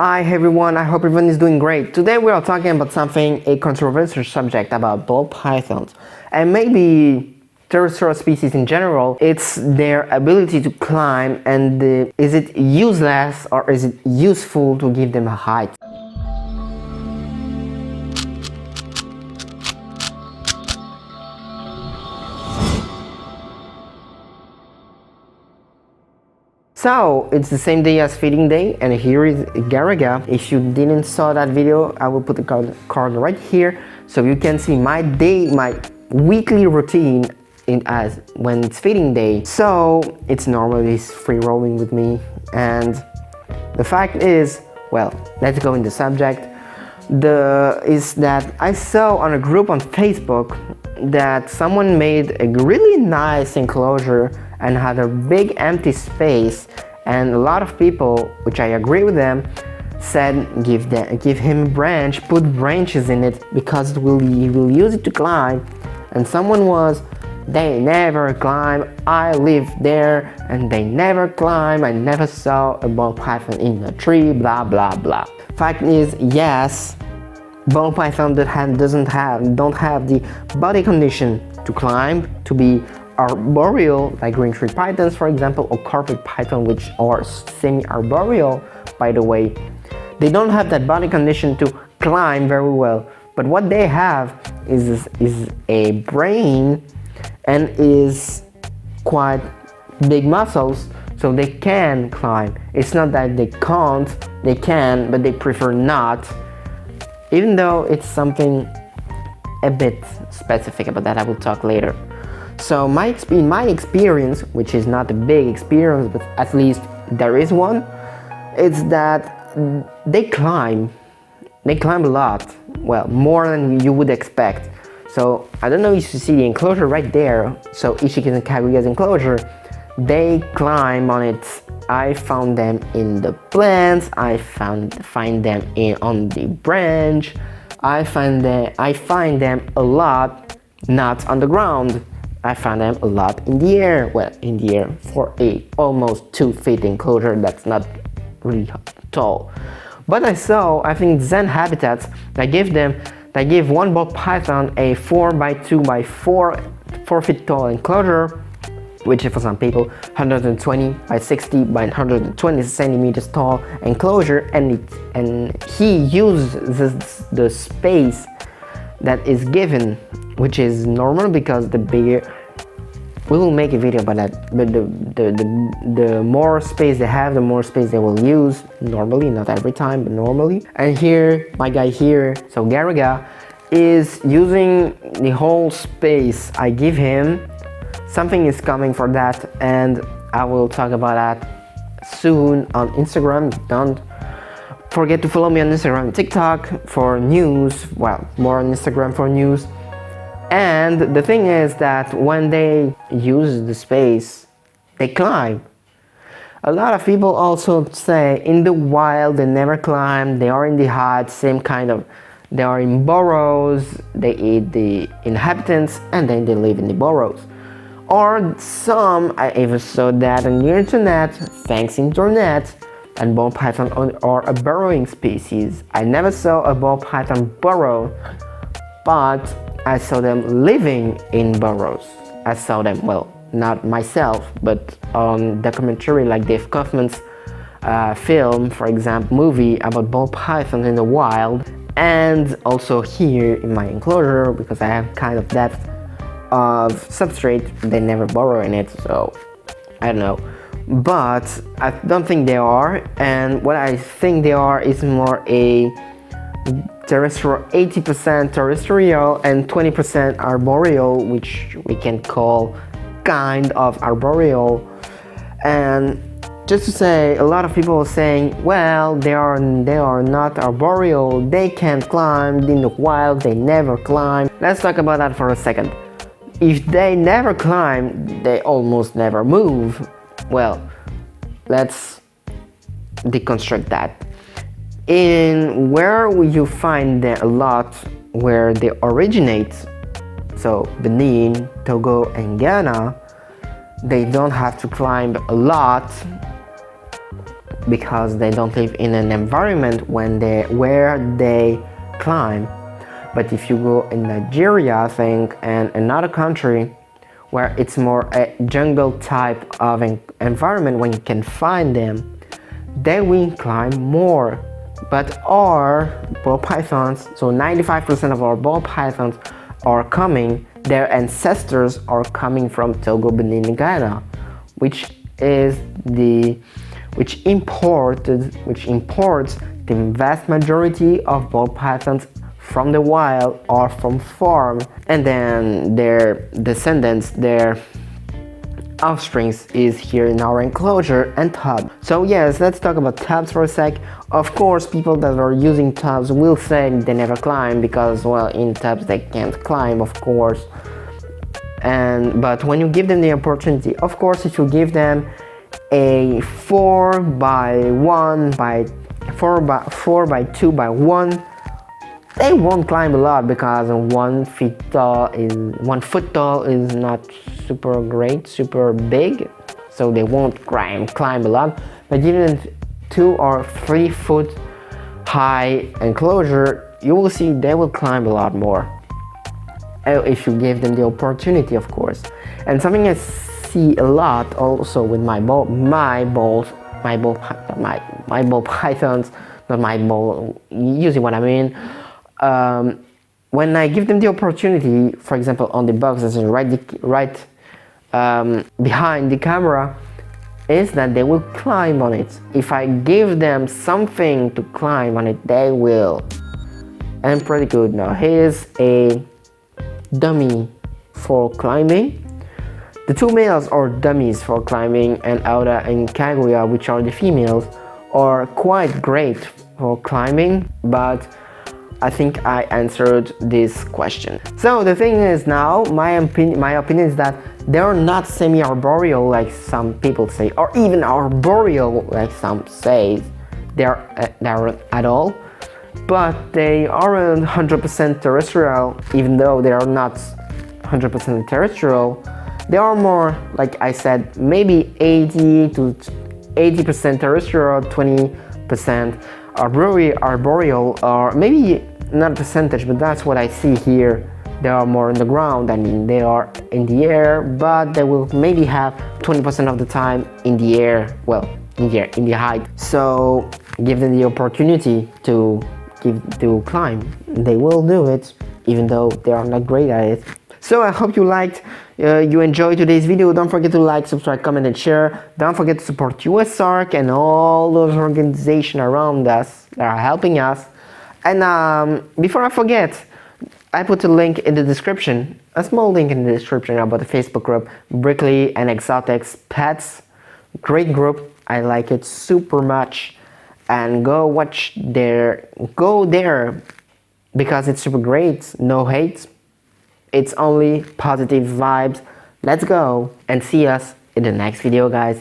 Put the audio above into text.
Hi everyone, I hope everyone is doing great. Today we are talking about a controversial subject about ball pythons and maybe terrestrial species in general. It's their ability to climb and is it useless or is it useful to give them a height? So it's the same day as feeding day, and here is Garaga. If you didn't saw that video, I will put the card right here so you can see my weekly routine as when it's feeding day. So it's normally free roaming with me, and the fact is, well, let's go into subject. Is that I saw on a group on Facebook that someone made a really nice enclosure and had a big empty space, and a lot of people, which I agree with them, said give him a branch, put branches in it because he will use it to climb. And someone was, they never climb, I live there and they never climb, I never saw a ball python in a tree, blah blah blah. Fact is, yes, ball python don't have the body condition to climb, to be arboreal, like green tree pythons for example, or carpet python, which are semi-arboreal by the way. They don't have that body condition to climb very well, but what they have is a brain and is quite big muscles, so they can climb. It's not that they can't, they can, but they prefer not, even though it's something a bit specific about that. I will talk later. So in my experience, which is not a big experience, but at least there is one, it's that they climb a lot, well, more than you would expect. So I don't know if you see the enclosure right there, so Ishika's and Kaguya's enclosure, they climb on it. I found them in the plants, I find them on the branch, I find them a lot not on the ground. I found them a lot in the air, well, in the air for a almost 2 feet enclosure that's not really tall. But I think Zen Habitats, they give one ball python a 4x2 by 4 feet tall enclosure, which is for some people 120 by 60 by 120 centimeters tall enclosure, and he uses the space that is given, which is normal because the bigger, we will make a video about that, but the more space they have, the more space they will use normally, not every time, but normally. And here, my guy here, so Garaga, is using the whole space I give him. Something is coming for that, and I will talk about that soon on Instagram. Don't forget to follow me on Instagram and TikTok for news, well, more on Instagram for news. And the thing is that when they use the space, they climb. A lot of people also say in the wild they never climb, they are in the hut, same kind of, they are in burrows, they eat the inhabitants and then they live in the burrows. Or some, I even saw that on the internet, thanks internet, and ball python are a burrowing species. I never saw a ball python burrow, but I saw them living in burrows. I saw them, well, not myself, but on documentary like Dave Kaufman's film, for example, movie about ball pythons in the wild, and also here in my enclosure, because I have kind of depth of substrate, they never burrow in it, so I don't know. But I don't think they are, and what I think they are is more a terrestrial, 80% terrestrial and 20% arboreal, which we can call kind of arboreal. And just to say, a lot of people are saying, well, they are not arboreal, they can't climb in the wild, they never climb. Let's talk about that for a second. If they never climb, they almost never move. Well, let's deconstruct that. In where will you find them a lot, where they originate, so Benin, Togo and Ghana, they don't have to climb a lot. because they don't live in an environment where they climb. But if you go in Nigeria, I think, and another country where it's more a jungle type of environment when you can find them, they will climb more. But our ball pythons, so 95% of our ball pythons are coming, their ancestors are coming from Togo, Benin, and Ghana, which imports the vast majority of ball pythons from the wild or from farm, and then their descendants, their offsprings is here in our enclosure and tub. So yes, let's talk about tubs for a sec. Of course, people that are using tubs will say they never climb because, well, in tubs they can't climb, of course. But when you give them the opportunity, of course, if you give them a 4x1 by 2 by 1, they won't climb a lot because 1 foot tall is not super great, super big, so they won't climb a lot. But even 2 or 3 foot high enclosure, you will see they will climb a lot more if you give them the opportunity, of course. And something I see a lot also with my ball pythons, not my ball, you see what I mean. When I give them the opportunity, for example, on the box that's right behind the camera, is that they will climb on it. If I give them something to climb on it, they will. And pretty good. Now here's a dummy for climbing. The 2 males are dummies for climbing, and Aoda and Kaguya, which are the females, are quite great for climbing, but I think I answered this question. So the thing is, now my opinion is that they are not semi-arboreal like some people say, or even arboreal like some say. They aren't at all, but they aren't 100% terrestrial. Even though they are not 100% terrestrial, they are more, like I said, maybe 80% terrestrial, 20% arboreal, or maybe not a percentage, but that's what I see here. They are more on the ground than they are in the air, but they will maybe have 20% of the time in the air, well, in the height. So give them the opportunity to climb. They will do it, even though they are not great at it. So I hope you enjoyed today's video. Don't forget to like, subscribe, comment, and share. Don't forget to support USARC and all those organizations around us that are helping us. And before I forget, I put a link in the description, a small link in the description about the Facebook group, Brickley and Exotics Pets. Great group. I like it super much. And go there because it's super great. No hate. It's only positive vibes. Let's go and see us in the next video, guys.